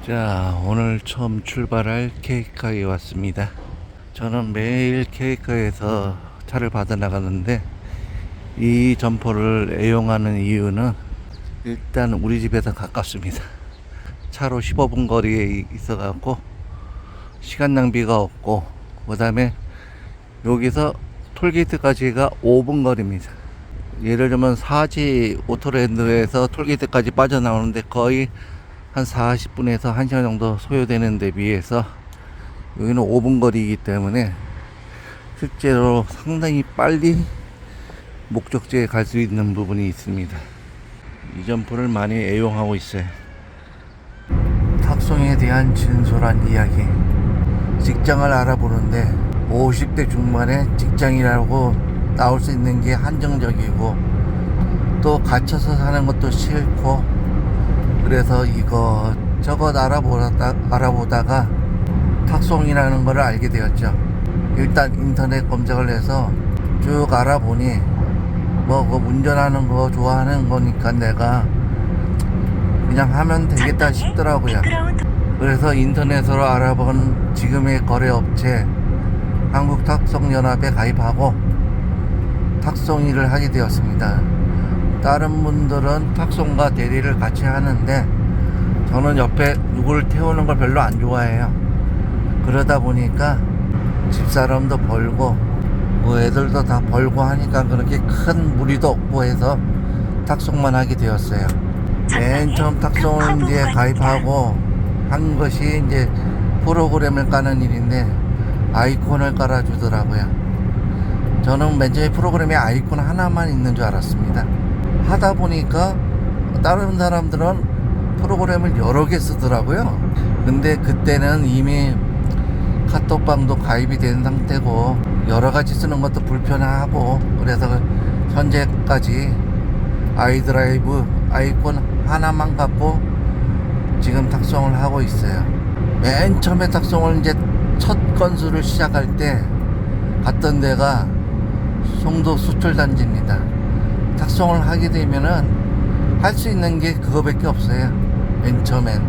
자, 오늘 처음 출발할 케이카에 왔습니다. 저는 매일 케이카에서 차를 받아 나가는데 이 점포를 애용하는 이유는 일단 우리 집에서 가깝습니다. 차로 15분 거리에 있어 갖고 시간 낭비가 없고, 그 다음에 여기서 톨게이트까지가 5분 거리입니다. 예를 들면 사지 오토랜드에서 톨게이트까지 빠져나오는데 거의 한 40분에서 1시간 정도 소요되는 데 비해서 여기는 5분 거리이기 때문에 실제로 상당히 빨리 목적지에 갈 수 있는 부분이 있습니다. 이 점포를 많이 애용하고 있어요. 탁송에 대한 진솔한 이야기. 직장을 알아보는데 50대 중반에 직장이라고 나올 수 있는 게 한정적이고, 또 갇혀서 사는 것도 싫고, 그래서 이것저것 알아보다가 탁송이라는 걸 알게 되었죠. 일단 인터넷 검색을 해서 쭉 알아보니 운전하는 거 좋아하는 거니까 내가 그냥 하면 되겠다 싶더라고요. 그래서 인터넷으로 알아본 지금의 거래업체 한국탁송연합에 가입하고 탁송 일을 하게 되었습니다. 다른 분들은 탁송과 대리를 같이 하는데 저는 옆에 누구를 태우는 걸 별로 안 좋아해요. 그러다 보니까 집사람도 벌고 애들도 다 벌고 하니까 그렇게 큰 무리도 없고 해서 탁송만 하게 되었어요. 맨 처음 탁송을 이제 가입하고 한 것이 이제 프로그램을 까는 일인데 아이콘을 깔아주더라고요. 저는 맨 처음에 프로그램에 아이콘 하나만 있는 줄 알았습니다. 하다 보니까 다른 사람들은 프로그램을 여러 개 쓰더라고요. 근데 그때는 이미 카톡방도 가입이 된 상태고 여러 가지 쓰는 것도 불편하고, 그래서 현재까지 아이드라이브 아이콘 하나만 갖고 지금 탁송을 하고 있어요. 맨 처음에 탁송을 이제 첫 건수를 시작할 때 갔던 데가 송도 수출단지입니다. 탁송을 하게 되면은 할 수 있는 게 그거밖에 없어요. 맨 처음엔.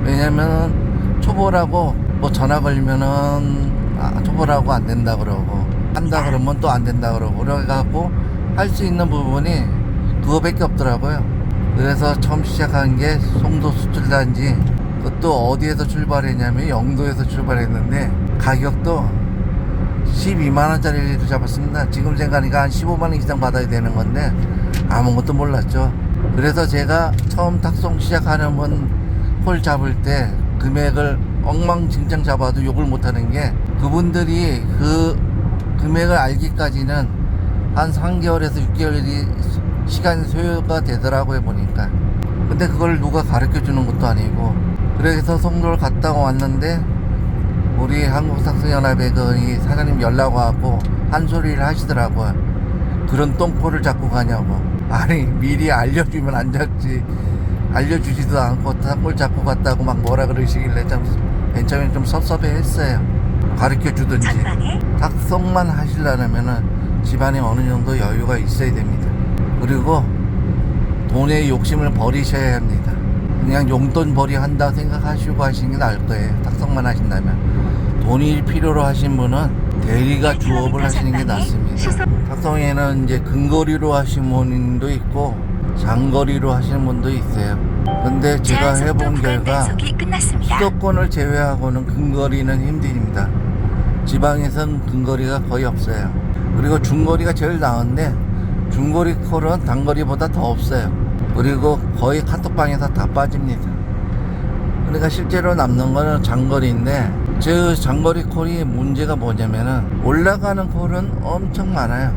왜냐면 초보라고 전화 걸면은 초보라고 안 된다 그러고, 한다 그러면 또 안 된다 그러고, 그래갖고 할 수 있는 부분이 그거밖에 없더라고요. 그래서 처음 시작한 게 송도 수출단지. 그것도 어디에서 출발했냐면 영도에서 출발했는데 가격도 12만원짜리를 잡았습니다. 지금 생각하니까 한 15만원 이상 받아야 되는 건데 아무것도 몰랐죠. 그래서 제가 처음 탁송 시작하는 분 콜 잡을 때 금액을 엉망진창 잡아도 욕을 못하는 게, 그분들이 그 금액을 알기까지는 한 3개월에서 6개월이 시간 소요가 되더라고요, 보니까. 근데 그걸 누가 가르쳐 주는 것도 아니고, 그래서 송도를 갔다 왔는데 우리 한국탁송연합의 이 사장님 연락 와갖고 한 소리를 하시더라고요. 그런 똥꼬를 잡고 가냐고. 아니, 미리 알려주면 안 잡지. 알려주지도 않고 똥꼬를 잡고 갔다고 막 뭐라 그러시길래 참 맨 처음에 좀 섭섭해 했어요. 가르쳐 주든지. 탁송만 하시려면은 집안에 어느 정도 여유가 있어야 됩니다. 그리고 돈에 욕심을 버리셔야 합니다. 그냥 용돈 벌이 한다 생각하시고 하시는 게 나을 거예요. 탁송만 하신다면. 돈이 필요로 하신 분은 대리가 주업을 하시는 게 낫습니다. 탁송에는 이제 근거리로 하시는 분도 있고 장거리로 하시는 분도 있어요. 근데 제가 해본 결과 수도권을 제외하고는 근거리는 힘듭니다. 지방에선 근거리가 거의 없어요. 그리고 중거리가 제일 나은데 중거리 콜은 단거리보다 더 없어요. 그리고 거의 카톡방에서 다 빠집니다. 그러니까 실제로 남는 거는 장거리인데, 제 장거리 콜이 문제가 뭐냐면은 올라가는 콜은 엄청 많아요.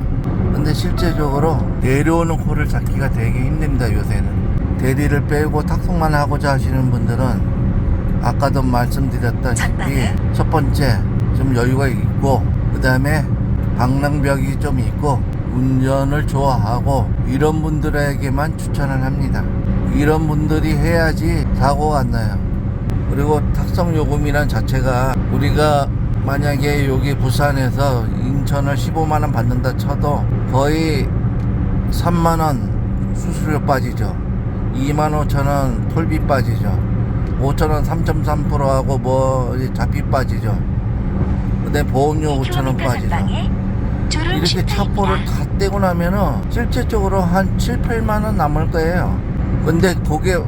근데 실제적으로 내려오는 콜을 잡기가 되게 힘듭니다. 요새는 대리를 빼고 탁송만 하고자 하시는 분들은 아까도 말씀드렸다시피 첫 번째 좀 여유가 있고, 그 다음에 방랑벽이 좀 있고 운전을 좋아하고, 이런 분들에게만 추천을 합니다. 이런 분들이 해야지 사고가 안 나요. 그리고 탁송 요금이란 자체가, 우리가 만약에 여기 부산에서 인천을 15만원 받는다 쳐도 거의 3만원 수수료 빠지죠. 25,000원 톨비 빠지죠. 5,000원 3.3%하고 뭐 잡히 빠지죠. 근데 보험료 5,000원 빠지죠. 이렇게 차포를 다 떼고 나면은 실질적으로 한 7, 8만원 남을 거예요. 근데 그게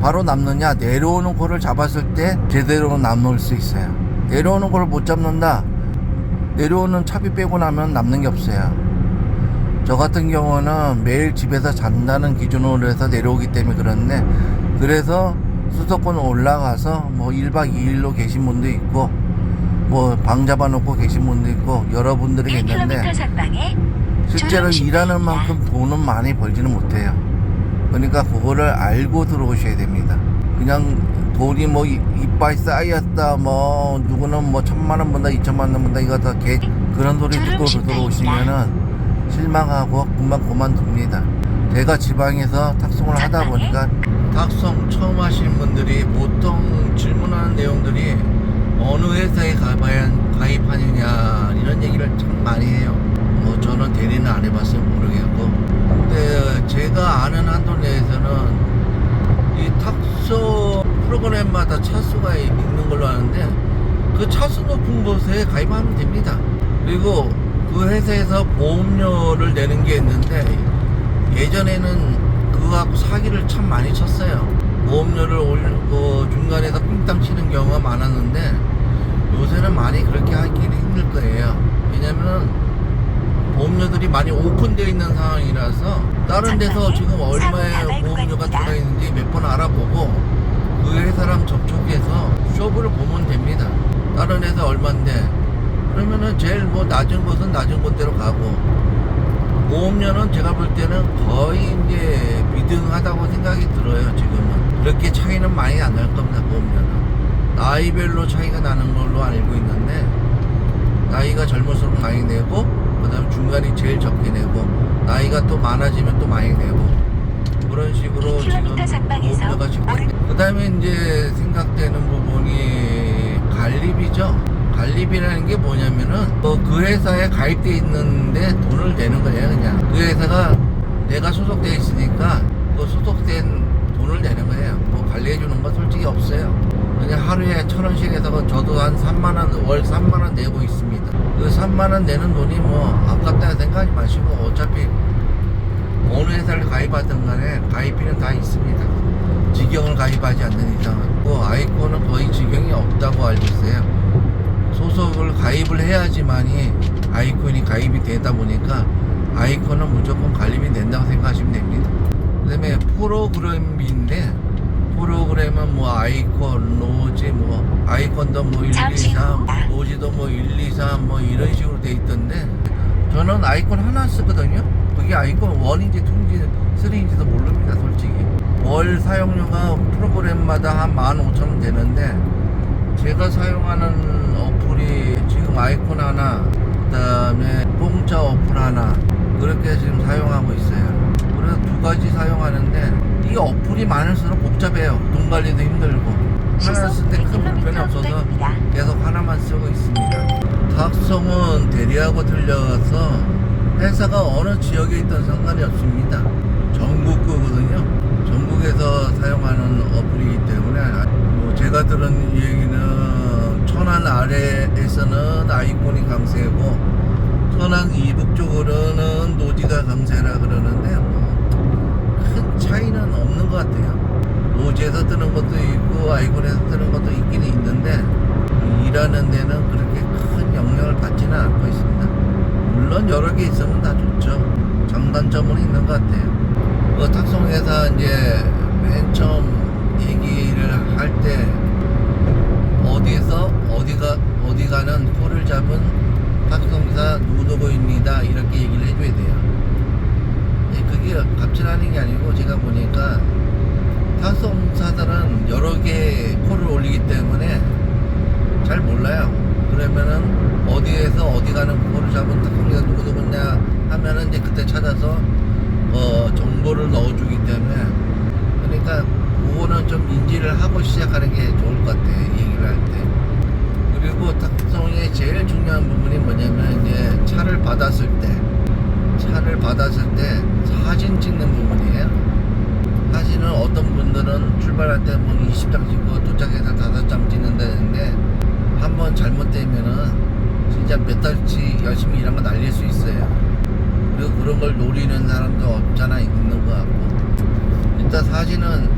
바로 남느냐, 내려오는 거를 잡았을 때 제대로 남을 수 있어요. 내려오는 거를 못 잡는다, 내려오는 차비 빼고 나면 남는 게 없어요. 저 같은 경우는 매일 집에서 잔다는 기준으로 해서 내려오기 때문에 그런데, 그래서 수도권 올라가서 뭐 1박 2일로 계신 분도 있고 뭐 방 잡아놓고 계신 분도 있고 여러분들이 계신데, 실제로 일하는 만큼 돈은 많이 벌지는 못해요. 그러니까 그거를 알고 들어오셔야 됩니다. 그냥 돈이 뭐 이빨 쌓였다, 뭐 누구는 뭐 1,000만원 번다 2,000만원 번다, 이거 다 그런 소리 듣고 들어오시면은 실망하고 금방 그만둡니다. 제가 지방에서 탁송을 하다 보니까 탁송 처음 하시는 분들이 보통 질문하는 내용들이 어느 회사에 가입하느냐 이런 얘기를 참 많이 해요. 뭐 저는 대리는 안 해봤어요, 모르겠고. 근데 제가 아는 한도 내에서는 이 탁송 프로그램마다 차수가 있는 걸로 아는데, 그 차수 높은 곳에 가입하면 됩니다. 그리고 그 회사에서 보험료를 내는 게 있는데, 예전에는 그거 갖고 사기를 참 많이 쳤어요. 보험료를 올리고 중간에서 삥땅 치는 경우가 많았는데, 요새는 많이 그렇게 하기는 힘들 거예요. 왜냐면은 보험료들이 많이 오픈되어 있는 상황이라서 다른 데서 지금 얼마의 보험료가 들어가 있는지 몇 번 알아보고 그 회사랑 접촉해서 쇼부를 보면 됩니다. 다른 회사 얼만데, 그러면은 제일 뭐 낮은 곳은 낮은 곳대로 가고, 보험료는 제가 볼 때는 거의 이제 비등하다고 생각이 들어요. 지금은 그렇게 차이는 많이 안 날 겁니다. 보험료는 나이별로 차이가 나는 걸로 알고 있는데, 나이가 젊을수록 많이 내고, 그 다음 중간이 제일 적게 내고, 나이가 또 많아지면 또 많이 내고, 그런 식으로 지금 보험료가 그 다음에 이제 생각되는 부분이 관리비죠. 관리비라는 게 뭐냐면은 그 회사에 가입돼 있는데 돈을 내는 거예요. 그냥 그 회사가 내가 소속돼 있으니까 그 소속된 돈을 내는 거예요. 뭐 관리해 주는 건 솔직히 없어요. 그냥 하루에 1,000원씩 해서 저도 한 3만원, 월 3만원 내고 있습니다. 그 3만원 내는 돈이 뭐 아깝다 생각하지 마시고, 어차피 어느 회사를 가입하든 간에 가입비는 다 있습니다. 직영을 가입하지 않는 이상은. 아이콘은 거의 직영이 없다고 알고 있어요. 소속을 가입을 해야지만이 아이콘이 가입이 되다 보니까 아이콘은 무조건 관리비 낸다고 생각하시면 됩니다. 그 다음에 프로그램비인데, 프로그램은 뭐 아이콘, 로지, 뭐 아이콘도 뭐 1, 2, 3, 로지도 뭐 1, 2, 3 뭐 이런 식으로 돼 있던데, 저는 아이콘 하나 쓰거든요. 그게 아이콘 1인지 2인지 3인지도 모릅니다, 솔직히. 월 사용료가 프로그램마다 한 15,000원 되는데, 제가 사용하는 어플이 지금 아이콘 하나, 그 다음에 공짜 어플 하나, 그렇게 지금 사용하고 있어요. 그래서 두 가지 사용하는데, 이 어플이 많을수록 복잡해요. 돈 관리도 힘들고. 하나 쓸 때 큰 불편이 없어서 계속 하나만 쓰고 있습니다. 탁송은 대리하고 들려서 회사가 어느 지역에 있던 상관이 없습니다. 전국 거거든요. 전국에서 사용하는 어플이기 때문에, 뭐 제가 들은 얘기는 천안 아래에서는 아이콘이 강세고, 천안 이북 쪽으로는 노지가 강세라 그러는데, 큰 차이는 없는 것 같아요. 노지에서 뜨는 것도 있고 아이콘에서 뜨는 것도 있긴 있는데, 일하는 데는 그렇게 큰 영향을 받지는 않고 있습니다. 물론 여러 개 있으면 다 좋죠. 장단점은 있는 것 같아요. 탁송회사 이제 맨 처음 얘기를 할 때 어디에서 어디 가는 콜을 잡은 탁송사 누구누구입니다, 이렇게 얘기를 해줘야 돼요. 그게 갑질하는 게 아니고, 제가 보니까 탁송사들은 여러 개 콜을 올리기 때문에 잘 몰라요. 그러면은 어디에서 어디 가는 콜을 잡은 탁송사가 누구누구냐 하면은 이제 그때 찾아서 정보를 넣어주기 때문에, 그러니까 그거는 좀 인지를 하고 시작하는 게 좋을 것 같아요, 얘기를 할 때. 그리고 탁송의 제일 중요한 부분이 뭐냐면, 이제 차를 받았을 때 사진 찍는 부분이에요. 사진은 어떤 분들은 출발할 때 뭐 20장 찍고 도착해서 5장 찍는다 했는데 한 번 잘못되면은 진짜 몇 달치 열심히 일한 거 날릴 수 있어요. 그리고 그런 걸 노리는 사람도 없잖아 있는 것 같고, 일단 사진은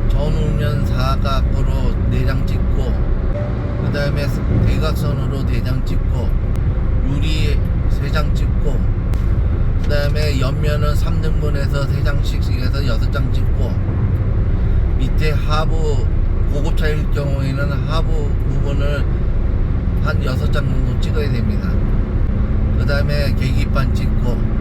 전후면 사각으로 4장 찍고, 그 다음에 대각선으로 4장 찍고, 유리 3장 찍고, 그 다음에 옆면은 3등분해서 3장씩 해서 6장 찍고, 밑에 하부 고급차일 경우에는 하부 부분을 한 6장 정도 찍어야 됩니다. 그 다음에 계기판 찍고,